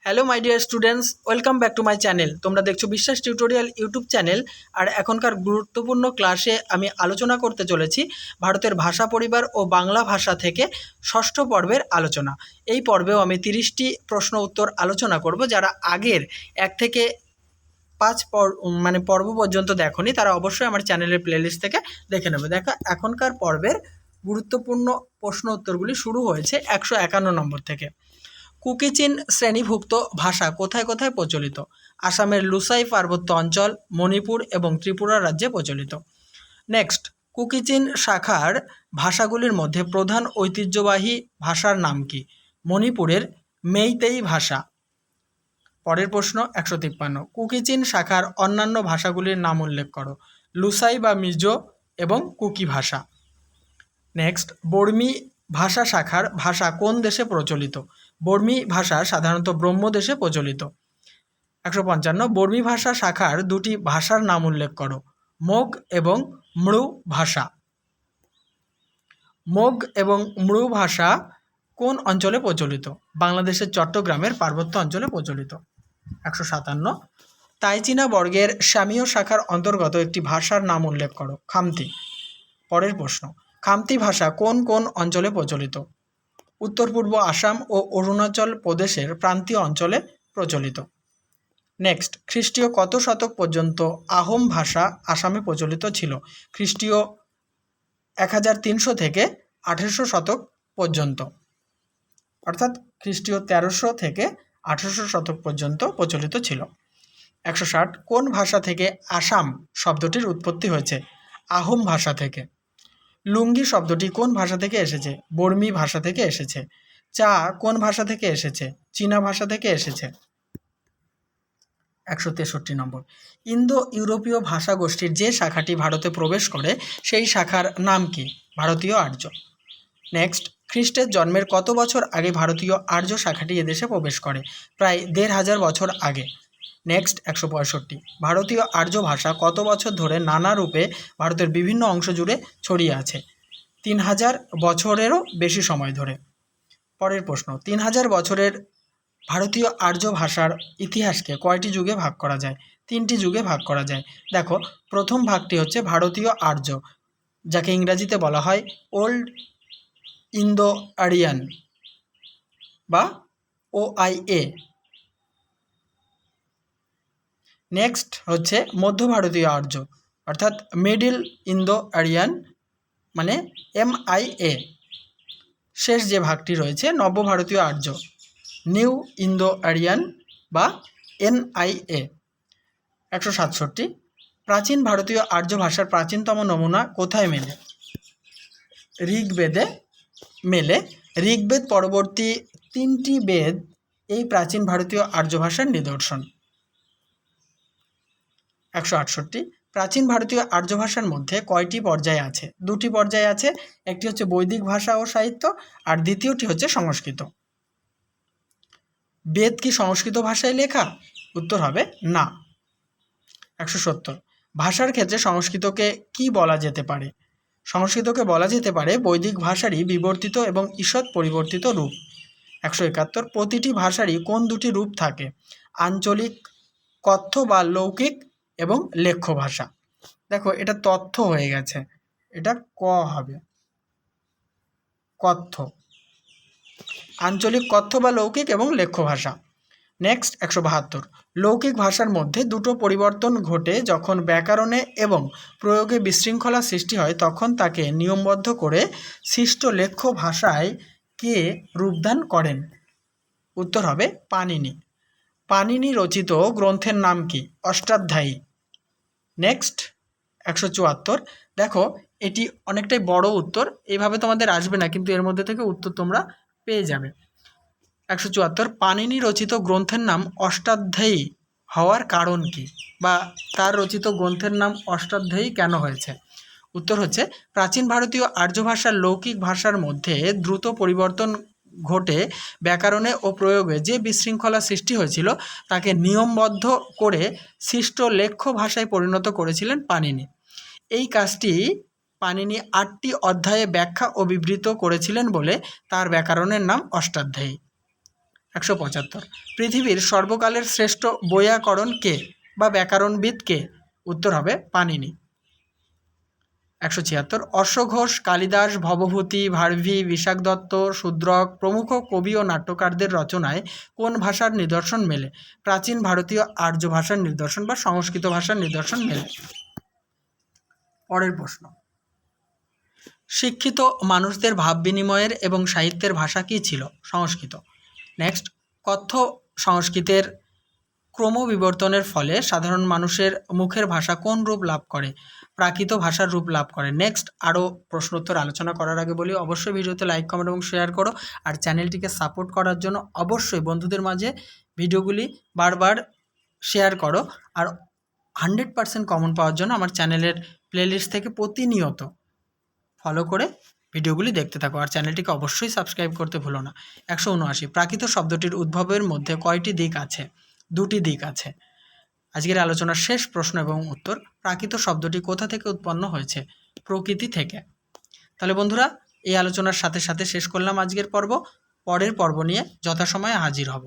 Hello my dear students, welcome back to my channel. তোমরা দেখছো বিশ্বাস টিউটোরিয়াল ইউটিউব চ্যানেল। আর এখনকার গুরুত্বপূর্ণ ক্লাসে আমি আলোচনা করতে চলেছি ভারতের ভাষা পরিবার ও বাংলা ভাষা থেকে ষষ্ঠ পর্বের আলোচনা। এই পর্বেও আমি 30টি প্রশ্ন উত্তর আলোচনা করব। যারা আগের 1 থেকে 5 পর্ব পর্যন্ত দেখোনি তারা অবশ্যই আমার চ্যানেলের প্লেলিস্ট থেকে দেখে নেবে। দেখো, এখনকার পর্বের গুরুত্বপূর্ণ প্রশ্ন উত্তরগুলি শুরু হয়েছে 151 নম্বর থেকে। কুকিচিন শ্রেণীভুক্ত ভাষা কোথায় কোথায় প্রচলিত? আসামের লুসাই পার্বত্য অঞ্চল, মণিপুর এবং ত্রিপুরা রাজ্যে প্রচলিত। নেক্সট, কুকিচিন শাখার ভাষাগুলির মধ্যে প্রধান ঐতিহ্যবাহী ভাষার নাম কি? মণিপুরের মেইতেই ভাষা। পরের প্রশ্ন 153, কুকিচিন শাখার অন্যান্য ভাষাগুলির নাম উল্লেখ করো। লুসাই বা মিজো এবং কুকি ভাষা। নেক্সট, বর্মী ভাষা শাখার ভাষা কোন দেশে প্রচলিত? বর্মী ভাষা সাধারণত ব্রহ্মদেশে প্রচলিত। 155, বর্মী ভাষা শাখার দুটি ভাষার নাম উল্লেখ করো। মোগ এবং মৃ ভাষা। মোগ এবং মৃ ভাষা কোন অঞ্চলে প্রচলিত? বাংলাদেশের চট্টগ্রামের পার্বত্য অঞ্চলে প্রচলিত। 157, তাইচিনা বর্গের সামীয় শাখার অন্তর্গত একটি ভাষার নাম উল্লেখ করো। খামতি। পরের প্রশ্ন, খামতি ভাষা কোন কোন অঞ্চলে প্রচলিত? উত্তর পূর্ব আসাম ও অরুণাচল প্রদেশের প্রান্তীয় অঞ্চলে প্রচলিত। নেক্সট, খ্রিস্টীয় কত শতক পর্যন্ত আহোম ভাষা আসামে প্রচলিত ছিল? খ্রিস্টীয় 1300 থেকে 1800 শতক পর্যন্ত, অর্থাৎ খ্রিস্টীয় 1300 থেকে 1800 শতক পর্যন্ত প্রচলিত ছিল। 160, কোন ভাষা থেকে আসাম শব্দটির উৎপত্তি হয়েছে? আহোম ভাষা থেকে। লুঙ্গি শব্দটি কোন ভাষা থেকে এসেছে? বর্মী ভাষা থেকে এসেছে। চা কোন ভাষা থেকে এসেছে? চীনা ভাষা থেকে এসেছে। 163 নম্বর, ইন্দো ইউরোপীয় ভাষা গোষ্ঠীর যে শাখাটি ভারতে প্রবেশ করে সেই শাখার নাম কি? ভারতীয় আর্য। নেক্সট, খ্রিস্টের জন্মের কত বছর আগে ভারতীয় আর্য শাখাটি এদেশে প্রবেশ করে? প্রায় 1500 বছর আগে। নেক্সট, 165, ভারতীয় আর্য ভাষা কত বছর ধরে নানা রূপে ভারতের বিভিন্ন অংশ জুড়ে ছড়িয়ে আছে? 3000 বছরেরও বেশি সময় ধরে। পরের প্রশ্ন, 3000 বছরের ভারতীয় আর্য ভাষার ইতিহাসকে কয়টি যুগে ভাগ করা যায়? 3টি যুগে ভাগ করা যায়। দেখো, প্রথম ভাগটি হচ্ছে ভারতীয় আর্য, যাকে ইংরাজিতে বলা হয় ওল্ড ইন্দো আরিয়ান বা OIA। নেক্সট হচ্ছে মধ্য ভারতীয় আর্য, অর্থাৎ মিডল ইন্দো আরিয়ান মানে MIA। শেষ যে ভাগটি রয়েছে নব্য ভারতীয় আর্য, নিউ ইন্দো আরিয়ান বা NIA। 167, প্রাচীন ভারতীয় আর্য ভাষার প্রাচীনতম নমুনা কোথায় মেলে? ঋগ্বেদে মেলে। ঋগ্বেদ পরবর্তী 3টি বেদ এই প্রাচীন ভারতীয় আর্য ভাষার নিদর্শন। 168, প্রাচীন ভারতীয় আর্য ভাষার মধ্যে কয়টি পর্যায় আছে? 2টি পর্যায় আছে, একটি হচ্ছে বৈদিক ভাষা ও সাহিত্য আর দ্বিতীয়টি হচ্ছে সংস্কৃত। বেদ কি সংস্কৃত ভাষায় লেখা? উত্তর হবে না। 170, ভাষার ক্ষেত্রে সংস্কৃতকে কি বলা যেতে পারে? সংস্কৃতকে বলা যেতে পারে বৈদিক ভাষারই বিবর্তিত এবং ঈষৎ পরিবর্তিত রূপ। 171, প্রতিটি ভাষারই কোন দুটি রূপ থাকে? আঞ্চলিক কথ্য বা লৌকিক এবং লেখ্য ভাষা। দেখো, এটা তথ্য হয়ে গেছে, এটা ক হবে, কথ্য। আঞ্চলিক কথ্য বা লৌকিক এবং লেখ্য ভাষা। নেক্সট, 172, লৌকিক ভাষার মধ্যে দুটো পরিবর্তন ঘটে যখন ব্যাকরণে এবং প্রয়োগে বিশৃঙ্খলা সৃষ্টি হয় তখন তাকে নিয়মবদ্ধ করে সৃষ্ট লেখ্য ভাষায় কে রূপদান করেন? উত্তর হবে পাণিনি। পাণিনি রচিত গ্রন্থের নাম কি? অষ্টাধ্যায়ী। নেক্সট, 174, দেখো এটি অনেকটাই বড় উত্তর, এইভাবে তোমাদের আসবে না, কিন্তু এর মধ্যে থেকে উত্তর তোমরা পেয়ে যাবে। 174, পাণিনি রচিত গ্রন্থের নাম অষ্টাধ্যায়ী হওয়ার কারণ কি, বা তার রচিত গ্রন্থের নাম অষ্টাধ্যায়ী কেন হয়েছে? উত্তর হচ্ছে প্রাচীন ভারতীয় আর্য ভাষার লৌকিক ভাষার মধ্যে দ্রুত পরিবর্তন ঘটে ব্যাকরণে ও প্রয়োগে যে বিশৃঙ্খলা সৃষ্টি হয়েছিল তাকে নিয়মবদ্ধ করে সৃষ্ট লেখ্য ভাষায় পরিণত করেছিলেন পাণিনি। এই কাজটি পাণিনি 8টি অধ্যায়ে ব্যাখ্যা ও বিবৃত করেছিলেন বলে তার ব্যাকরণের নাম অষ্টাধ্যায়ী। 175। পৃথিবীর সর্বকালের শ্রেষ্ঠ বৈয়াকরণ কে বা ব্যাকরণবিদ কে? উত্তর হবে পাণিনি। 176। অশ্বঘোষ, কালিদাস, ভবভূতি, ভারভী, বিশাখ দত্ত, শূদ্রক প্রমুখ কবি ও নাট্যকারদের রচনায় কোন ভাষার নিদর্শন মেলে? প্রাচীন ভারতীয় আর্য ভাষার নিদর্শন বা সংস্কৃত ভাষার নিদর্শন মেলে। পরের প্রশ্ন, শিক্ষিত মানুষদের ভাব বিনিময়ের এবং সাহিত্যের ভাষা কী ছিল? সংস্কৃত। নেক্সট, কথ্য সংস্কৃতের ক্রমবিবর্তনের ফলে সাধারণ মানুষের মুখের ভাষা কোন রূপ লাভ করে? প্রাকৃত ভাষার রূপ লাভ করে। নেক্সট, আরও প্রশ্নোত্তর আলোচনা করার আগে বলি অবশ্যই ভিডিওতে লাইক, কমেন্ট এবং শেয়ার করো। আর চ্যানেলটিকে সাপোর্ট করার জন্য অবশ্যই বন্ধুদের মাঝে ভিডিওগুলি বারবার শেয়ার করো। আর 100% কমন পাওয়ার জন্য আমার চ্যানেলের প্লেলিস্ট থেকে প্রতিনিয়ত ফলো করে ভিডিওগুলি দেখতে থাকো। আর চ্যানেলটিকে অবশ্যই সাবস্ক্রাইব করতে ভুলো না। 179। প্রাকৃত শব্দটির উদ্ভবের মধ্যে কয়টি দিক আছে? দুটি দিক আছে। আজকের আলোচনার শেষ প্রশ্ন এবং উত্তর, প্রাকৃত শব্দটি কোথা থেকে উৎপন্ন হয়েছে? প্রকৃতি থেকে। তাহলে বন্ধুরা, এই আলোচনার সাথে সাথে শেষ করলাম আজকের পর্ব। পরের পর্ব নিয়ে যথাসময়ে হাজির হব।